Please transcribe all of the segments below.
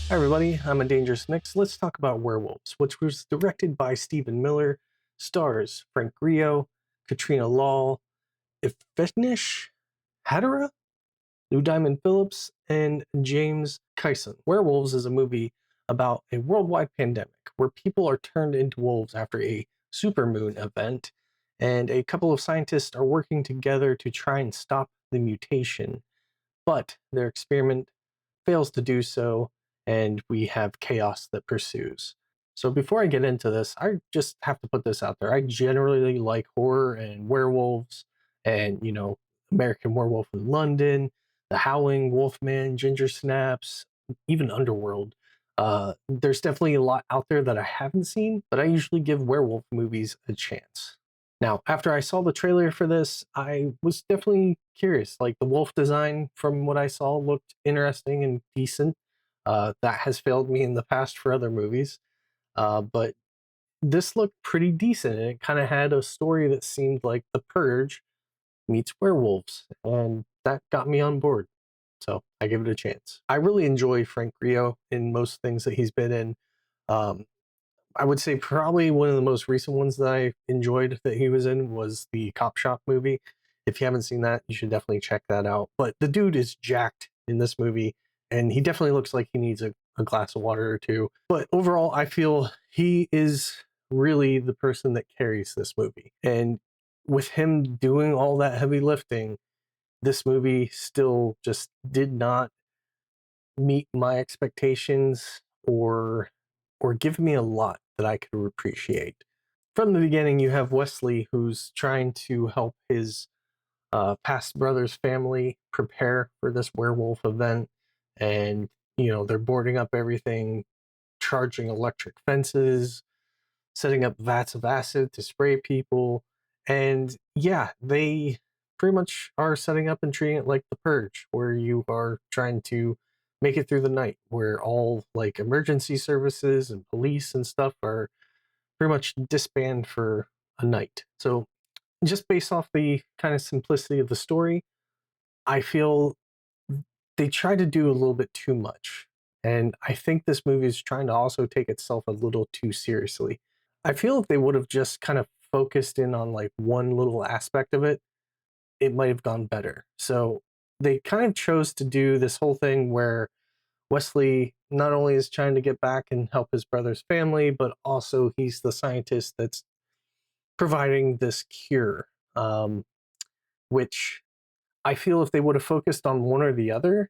Hi everybody, I'm a Dangerous Mix. Let's talk about Werewolves, which was directed by Stephen Miller, stars Frank Grillo, Katrina Law, Ifenish Hadara, Lou Diamond Phillips, and James Kyson. Werewolves is a movie about a worldwide pandemic where people are turned into wolves after a supermoon event, and a couple of scientists are working together to try and stop the mutation, but their experiment fails to do so, and we have chaos that pursues. So before I get into this, I just have to put this out there. I generally like horror and werewolves and, American Werewolf in London, The Howling, Wolfman, Ginger Snaps, even Underworld. There's definitely a lot out there that I haven't seen, but I usually give werewolf movies a chance. Now, after I saw the trailer for this, I was definitely curious. Like the wolf design from what I saw looked interesting and decent. That has failed me in the past for other movies. But this looked pretty decent, and it kind of had a story that seemed like The Purge meets werewolves, and that got me on board. So I give it a chance. I really enjoy Frank Grillo in most things that he's been in. Um, I would say probably one of the most recent ones that I enjoyed that he was in was the Cop Shop movie. If you haven't seen that, you should definitely check that out. But the dude is jacked in this movie, and he definitely looks like he needs a glass of water or two. But overall, I feel he is really the person that carries this movie. And with him doing all that heavy lifting, this movie still just did not meet my expectations or give me a lot that I could appreciate. From the beginning, you have Wesley who's trying to help his past brother's family prepare for this werewolf event, and they're boarding up everything, charging electric fences, setting up vats of acid to spray people. And yeah, they pretty much are setting up and treating it like the purge, where you are trying to make it through the night, where all like emergency services and police and stuff are pretty much disband for a night. So just based off the kind of simplicity of the story, I feel they try to do a little bit too much. And I think this movie is trying to also take itself a little too seriously. I feel if they would have just kind of focused in on like one little aspect of it, it might have gone better. So they kind of chose to do this whole thing where Wesley not only is trying to get back and help his brother's family, but also he's the scientist that's providing this cure, which I feel if they would have focused on one or the other,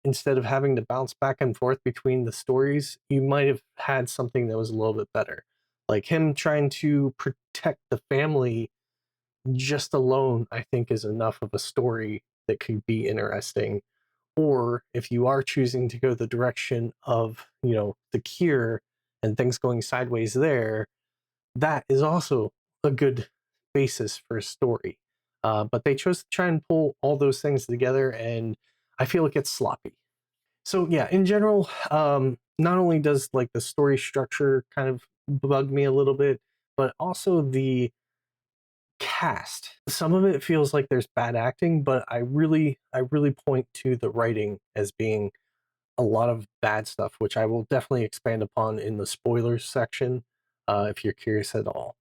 instead of having to bounce back and forth between the stories, you might have had something that was a little bit better. Like him trying to protect the family just alone, I think, is enough of a story that could be interesting. Or if you are choosing to go the direction of, the cure and things going sideways there, that is also a good basis for a story. But they chose to try and pull all those things together, and I feel it gets sloppy. So yeah, in general, not only does like the story structure kind of bug me a little bit, but also the cast. Some of it feels like there's bad acting, but I really point to the writing as being a lot of bad stuff, which I will definitely expand upon in the spoilers section, if you're curious at all.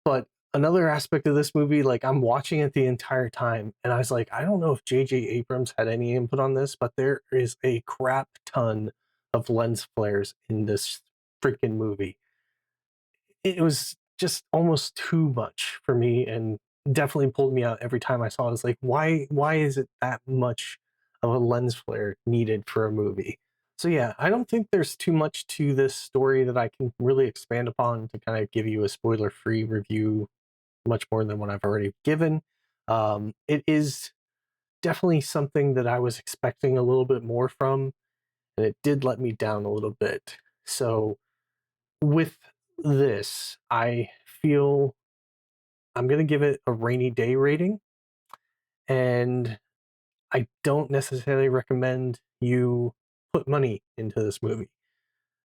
But another aspect of this movie, like I'm watching it the entire time, and I was like, I don't know if J.J. Abrams had any input on this, but there is a crap ton of lens flares in this freaking movie. It was just almost too much for me, and definitely pulled me out every time I saw it. It's like, why is it that much of a lens flare needed for a movie? So yeah, I don't think there's too much to this story that I can really expand upon to kind of give you a spoiler-free review much more than what I've already given. It is definitely something that I was expecting a little bit more from, and it did let me down a little bit. So with this, I feel I'm going to give it a rainy day rating, and I don't necessarily recommend you put money into this movie.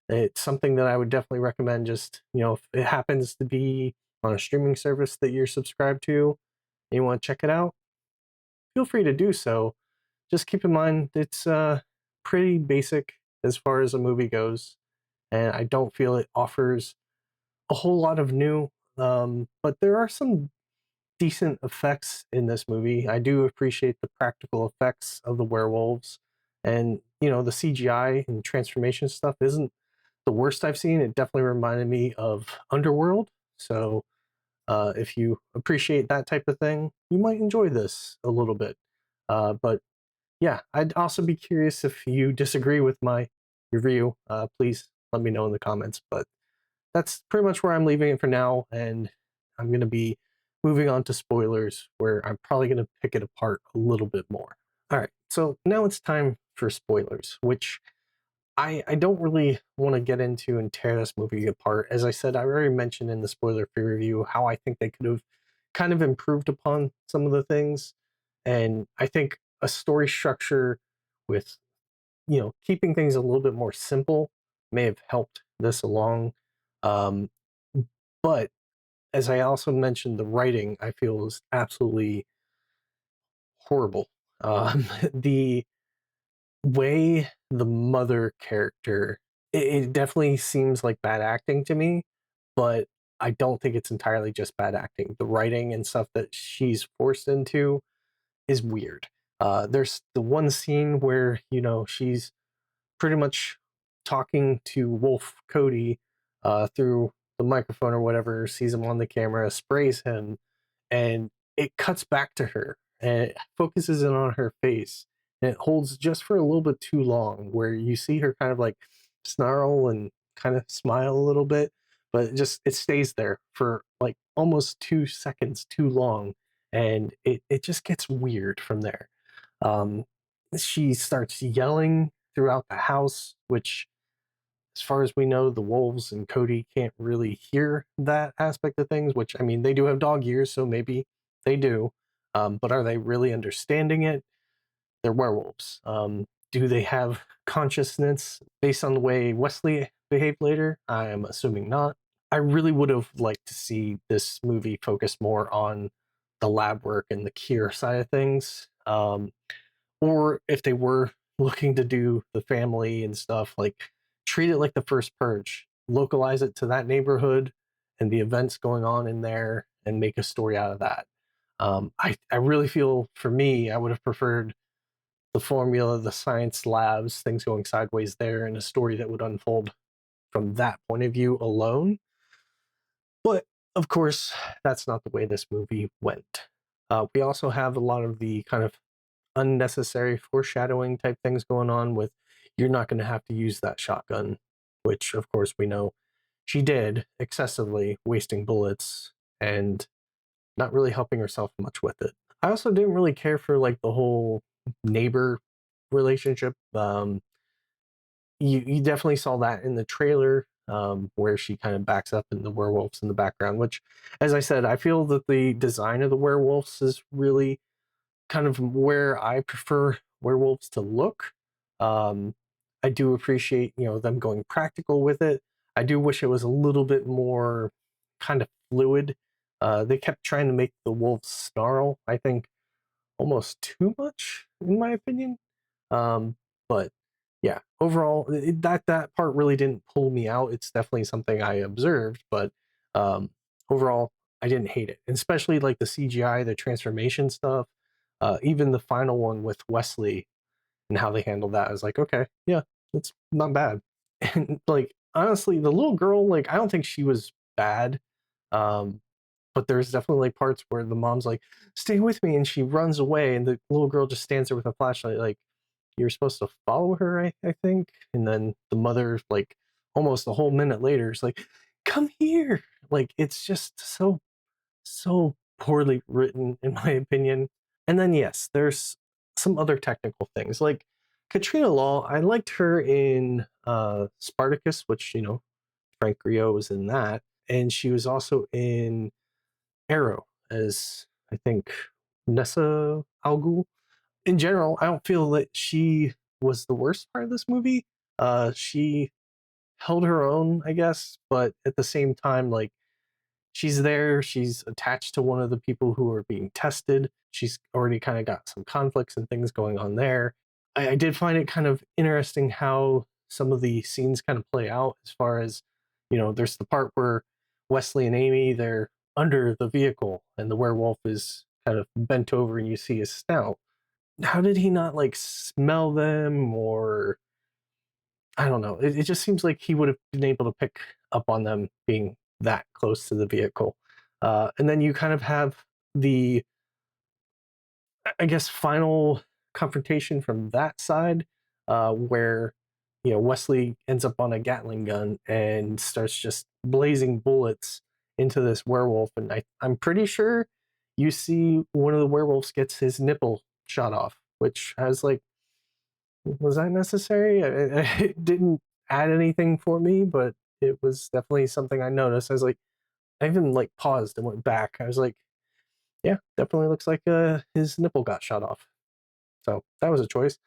It's something that I would definitely recommend, just, if it happens to be on a streaming service that you're subscribed to and you want to check it out, feel free to do so. Just keep in mind it's pretty basic. as far as a movie goes, and I don't feel it offers a whole lot of new. But there are some decent effects in this movie. I do appreciate the practical effects of the werewolves, and the CGI and transformation stuff isn't the worst I've seen. It definitely reminded me of Underworld. So if you appreciate that type of thing, you might enjoy this a little bit. But yeah, I'd also be curious if you disagree with my review. Please let me know in the comments. But that's pretty much where I'm leaving it for now, and I'm going to be moving on to spoilers, where I'm probably going to pick it apart a little bit more. All right, so now it's time for spoilers, which I don't really want to get into and tear this movie apart. As I said, I already mentioned in the spoiler-free review how I think they could have kind of improved upon some of the things, and I think a story structure with keeping things a little bit more simple may have helped this along. Um, but as I also mentioned, the writing I feel is absolutely horrible. The way the mother character, it definitely seems like bad acting to me, but I don't think it's entirely just bad acting. The writing and stuff that she's forced into is weird. There's the one scene where she's pretty much talking to Wolf Cody through the microphone or whatever, sees him on the camera, sprays him, and it cuts back to her and it focuses in on her face. And it holds just for a little bit too long, where you see her kind of like snarl and kind of smile a little bit, but it stays there for like almost 2 seconds too long. And it just gets weird from there. Um, she starts yelling throughout the house, which, as far as we know, the wolves and Cody can't really hear that aspect of things, which, I mean, they do have dog ears, so maybe they do. But are they really understanding it? They're werewolves. Do they have consciousness based on the way Wesley behaved later? I am assuming not. I really would have liked to see this movie focus more on the lab work and the cure side of things. Or if they were looking to do the family and stuff, like treat it like the first purge, localize it to that neighborhood and the events going on in there and make a story out of that. I really feel, for me, I would have preferred the formula, the science labs, things going sideways there, and a story that would unfold from that point of view alone. But of course, that's not the way this movie went. We also have a lot of the kind of unnecessary foreshadowing type things going on with, you're not going to have to use that shotgun, which of course we know she did excessively, wasting bullets and not really helping herself much with it. I also didn't really care for like the whole neighbor relationship. You definitely saw that in the trailer, where she kind of backs up in the werewolves in the background, which, as I said, I feel that the design of the werewolves is really kind of where I prefer werewolves to look. Um, I do appreciate, them going practical with it. I do wish it was a little bit more kind of fluid. They kept trying to make the wolves snarl, I think, almost too much, in my opinion. But yeah, overall, that part really didn't pull me out. It's definitely something I observed, but um, overall, I didn't hate it, and especially like the CGI, the transformation stuff, even the final one with Wesley and how they handled that. I was like, okay, yeah, it's not bad. And like honestly, the little girl, like I don't think she was bad. Um, but there's definitely like parts where the mom's like, "Stay with me," and she runs away, and the little girl just stands there with a flashlight, like, you're supposed to follow her, I think. And then the mother, like, almost a whole minute later, is like, "Come here!" Like, it's just so poorly written, in my opinion. And then yes, there's some other technical things like Katrina Law. I liked her in Spartacus, which Frank Grillo was in that, and she was also in Arrow as, I think, Nessa Al Ghul. In general, I don't feel that she was the worst part of this movie. She held her own, I guess, but at the same time, like, she's there, she's attached to one of the people who are being tested. She's already kind of got some conflicts and things going on there. I did find it kind of interesting how some of the scenes kind of play out, as far as, there's the part where Wesley and Amy, they're under the vehicle and the werewolf is kind of bent over and you see his snout. How did he not like smell them, or I don't know. It just seems like he would have been able to pick up on them being that close to the vehicle. And then you kind of have the, I guess, final confrontation from that side, where Wesley ends up on a Gatling gun and starts just blazing bullets into this werewolf, and I'm pretty sure you see one of the werewolves gets his nipple shot off, which has like, was that necessary? It didn't add anything for me, but it was definitely something I noticed. I was like, I even like paused and went back. I was like, yeah, definitely looks like his nipple got shot off. So that was a choice.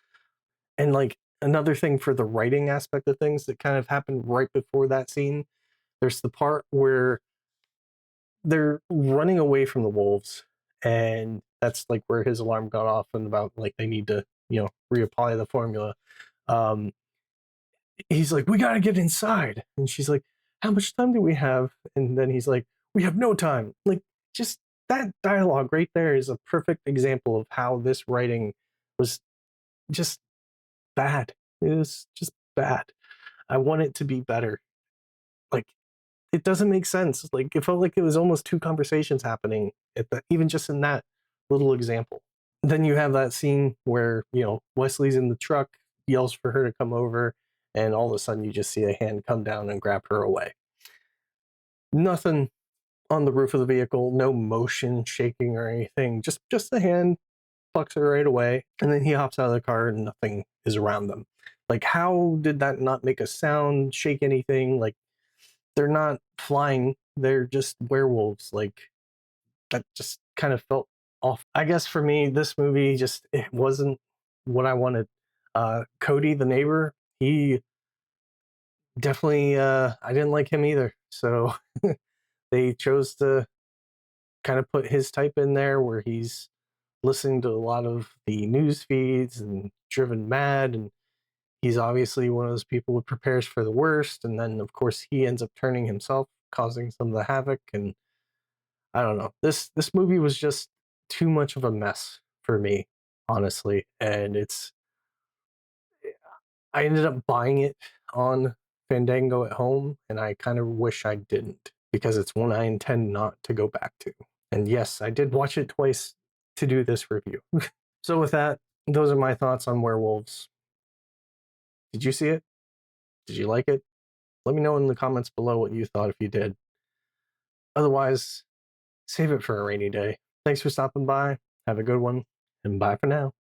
And like another thing for the writing aspect of things that kind of happened right before that scene, there's the part where they're running away from the wolves, and that's like where his alarm got off and about like they need to, reapply the formula. Um, he's like, we got to get inside. And she's like, how much time do we have? And then he's like, we have no time. Like, just that dialogue right there is a perfect example of how this writing was just bad. It was just bad. I want it to be better. Like, it doesn't make sense. Like, it felt like it was almost two conversations happening even just in that little example. Then you have that scene where, Wesley's in the truck, yells for her to come over, and all of a sudden you just see a hand come down and grab her away. Nothing on the roof of the vehicle, no motion shaking or anything, just the hand plucks her right away, and then he hops out of the car and nothing is around them. Like, how did that not make a sound, shake anything? Like, they're not flying, they're just werewolves. Like, that just kind of felt off. I guess for me, this movie just, it wasn't what I wanted. Cody, the neighbor, he definitely, I didn't like him either. So they chose to kind of put his type in there, where he's listening to a lot of the news feeds and driven mad, and he's obviously one of those people who prepares for the worst, and then of course he ends up turning himself, causing some of the havoc. And I don't know, this movie was just too much of a mess for me, honestly. And I ended up buying it on Fandango at home, and I kind of wish I didn't, because it's one I intend not to go back to. And yes, I did watch it twice to do this review. So with that, those are my thoughts on Werewolves. Did you see it? Did you like it? Let me know in the comments below what you thought if you did. Otherwise, save it for a rainy day. Thanks for stopping by. Have a good one, and bye for now.